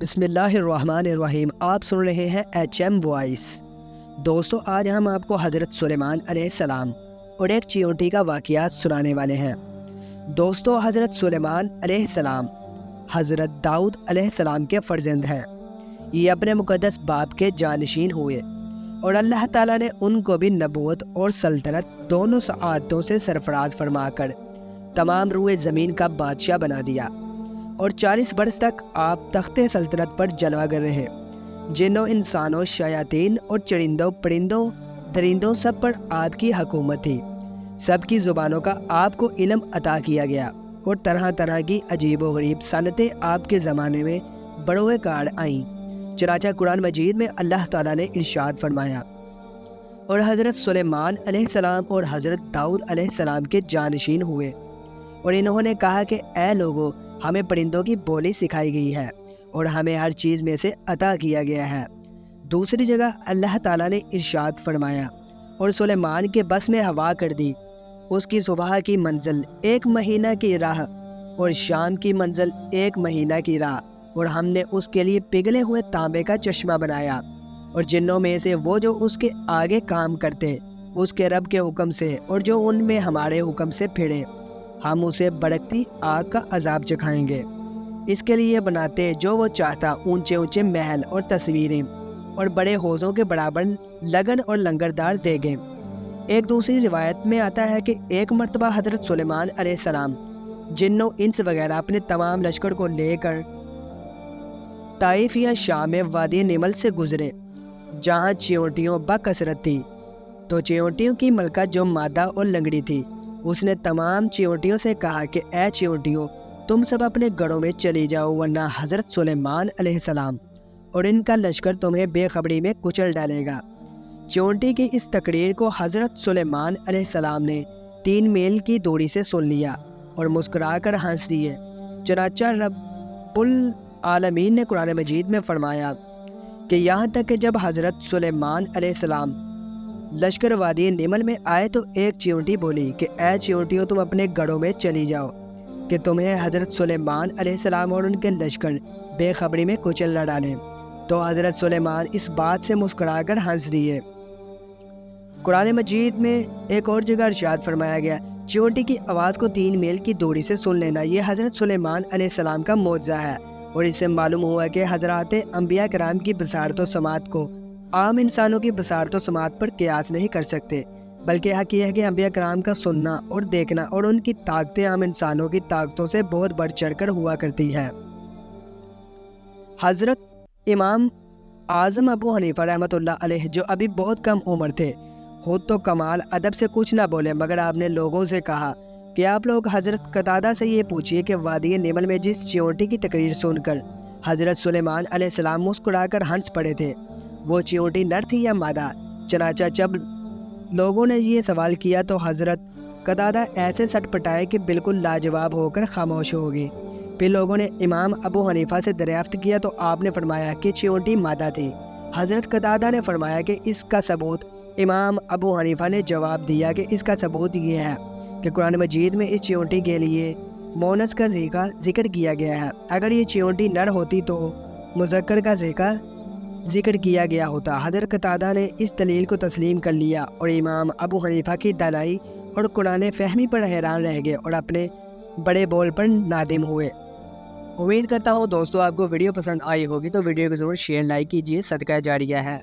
بسم اللہ الرحمن الرحیم۔ آپ سن رہے ہیں HM وائس۔ دوستو، آج ہم آپ کو حضرت سلیمان علیہ السلام اور ایک چیونٹی کا واقعات سنانے والے ہیں۔ دوستو، حضرت سلیمان علیہ السلام حضرت داؤد علیہ السلام کے فرزند ہیں۔ یہ اپنے مقدس باپ کے جانشین ہوئے اور اللہ تعالیٰ نے ان کو بھی نبوت اور سلطنت دونوں سعادتوں سے سرفراز فرما کر تمام روئے زمین کا بادشاہ بنا دیا، اور 40 برس تک آپ تخت سلطنت پر جلوہ گر رہے۔ جنوں، انسانوں، شیاطین اور چرندوں، پرندوں، درندوں، سب پر آپ کی حکومت تھی۔ سب کی زبانوں کا آپ کو علم عطا کیا گیا، اور طرح طرح کی عجیب و غریب صنعتیں آپ کے زمانے میں بروئے کار آئیں۔ چنانچہ قرآن مجید میں اللہ تعالیٰ نے ارشاد فرمایا، اور حضرت سلیمان علیہ السلام اور حضرت داؤد علیہ السلام کے جانشین ہوئے، اور انہوں نے کہا کہ اے لوگو، ہمیں پرندوں کی بولی سکھائی گئی ہے اور ہمیں ہر چیز میں سے عطا کیا گیا ہے۔ دوسری جگہ اللہ تعالیٰ نے ارشاد فرمایا، اور سلیمان کے بس میں ہوا کر دی، اس کی صبح کی منزل 1 مہینہ کی راہ اور شام کی منزل 1 مہینہ کی راہ، اور ہم نے اس کے لیے پگھلے ہوئے تانبے کا چشمہ بنایا، اور جنوں میں سے وہ جو اس کے آگے کام کرتے اس کے رب کے حکم سے، اور جو ان میں ہمارے حکم سے پھرے، ہم اسے بھڑکتی آگ کا عذاب چکھائیں گے۔ اس کے لیے بناتے جو وہ چاہتا اونچے اونچے محل اور تصویریں، اور بڑے حوضوں کے برابر لگن اور لنگردار دیگیں۔ ایک دوسری روایت میں آتا ہے کہ ایک مرتبہ حضرت سلیمان علیہ السلام جنوں، انس وغیرہ اپنے تمام لشکر کو لے کر طائف یا شام میں وادی نمل سے گزرے، جہاں چیونٹیوں بکثرت تھی۔ تو چیونٹیوں کی ملکہ جو مادہ اور لنگڑی تھی، اس نے تمام چیونٹیوں سے کہا کہ اے چیونٹیوں، تم سب اپنے گڑوں میں چلی جاؤ، ورنہ حضرت سلیمان علیہ السلام اور ان کا لشکر تمہیں بے خبری میں کچل ڈالے گا۔ چیونٹی کی اس تقریر کو حضرت سلیمان علیہ السلام نے 3 میل کی دوری سے سن لیا اور مسکرا کر ہنس دیے۔ چنانچہ رب العالمین نے قرآن مجید میں فرمایا کہ یہاں تک کہ جب حضرت سلیمان علیہ السلام لشکر وادی نمل میں آئے تو ایک چیونٹی بولی کہ اے چیونٹیوں، تم اپنے گڑوں میں چلی جاؤ کہ تمہیں حضرت سلیمان علیہ السلام اور ان کے لشکر بے خبری میں کچل نہ ڈالیں۔ تو حضرت سلیمان اس بات سے مسکرا کر ہنس دیے۔ قرآن مجید میں ایک اور جگہ ارشاد فرمایا گیا، چیونٹی کی آواز کو 3 میل کی دوری سے سن لینا یہ حضرت سلیمان علیہ السلام کا معجزہ ہے، اور اس سے معلوم ہوا کہ حضرات انبیاء کرام کی بصارت و سماعت کو عام انسانوں کی بصارت و سماعت پر قیاس نہیں کر سکتے، بلکہ حق یہ ہے کہ انبیاء کرام کا سننا اور دیکھنا اور ان کی طاقتیں عام انسانوں کی طاقتوں سے بہت بڑھ چڑھ کر ہوا کرتی ہے۔ حضرت امام اعظم ابو حنیفہ رحمۃ اللہ علیہ، جو ابھی بہت کم عمر تھے، خود تو کمال ادب سے کچھ نہ بولے، مگر آپ نے لوگوں سے کہا کہ آپ لوگ حضرت قتادہ سے یہ پوچھئے کہ وادی نمل میں جس چیونٹی کی تقریر سن کر حضرت سلیمان علیہ السلام مسکرا کر ہنس پڑے تھے، وہ چیونٹی نر تھی یا مادہ؟ چنانچہ جب لوگوں نے یہ سوال کیا تو حضرت قتادہ ایسے سٹ پٹائے کہ بالکل لاجواب ہو کر خاموش ہو گئی۔ پھر لوگوں نے امام ابو حنیفہ سے دریافت کیا تو آپ نے فرمایا کہ چیونٹی مادہ تھی۔ حضرت قتادہ نے فرمایا کہ اس کا ثبوت؟ امام ابو حنیفہ نے جواب دیا کہ اس کا ثبوت یہ ہے کہ قرآن مجید میں اس چیونٹی کے لیے مونس کا ذکر کیا گیا ہے۔ اگر یہ چیونٹی نر ہوتی تو مذکر کا ذکر کیا گیا ہوتا۔ حضرت قتادہ نے اس دلیل کو تسلیم کر لیا، اور امام ابو حنیفہ کی دانائی اور قرآن فہمی پر حیران رہ گئے اور اپنے بڑے بول پر نادم ہوئے۔ امید کرتا ہوں دوستو آپ کو ویڈیو پسند آئی ہوگی، تو ویڈیو کو ضرور شیئر لائک کیجیے، صدقہ جاریہ ہے۔